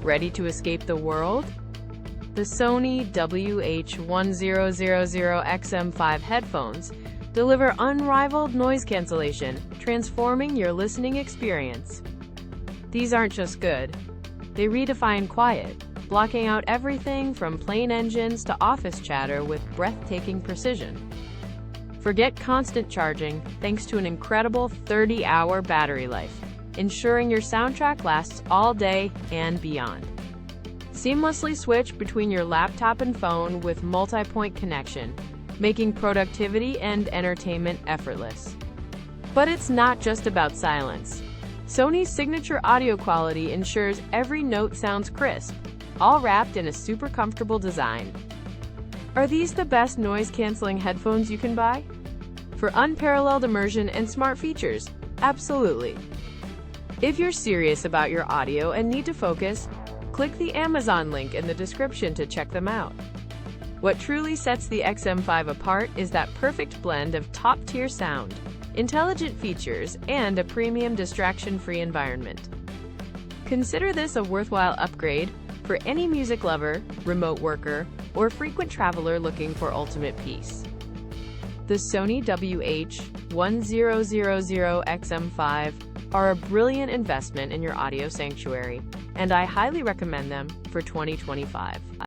Ready to escape the world? The Sony WH-1000XM5 headphones deliver unrivaled noise cancellation, transforming your listening experience. These aren't just good. They redefine quiet, blocking out everything from plain engines to office chatter with breathtaking precision. Forget constant charging thanks to an incredible 30-hour battery life, ensuring your soundtrack lasts all day and beyond. Seamlessly switch between your laptop and phone with multi-point connection, making productivity and entertainment effortless. But it's not just about silence. Sony's signature audio quality ensures every note sounds crisp, all wrapped in a super comfortable design. Are these the best noise-canceling headphones you can buy? For unparalleled immersion and smart features, absolutely. If you're serious about your audio and need to focus, click the Amazon link in the description to check them out. What truly sets the XM5 apart is that perfect blend of top-tier sound, intelligent features, and a premium distraction-free environment. Consider this a worthwhile upgrade for any music lover, remote worker, or frequent traveler looking for ultimate peace. The Sony WH-1000XM5 are a brilliant investment in your audio sanctuary, and I highly recommend them for 2025.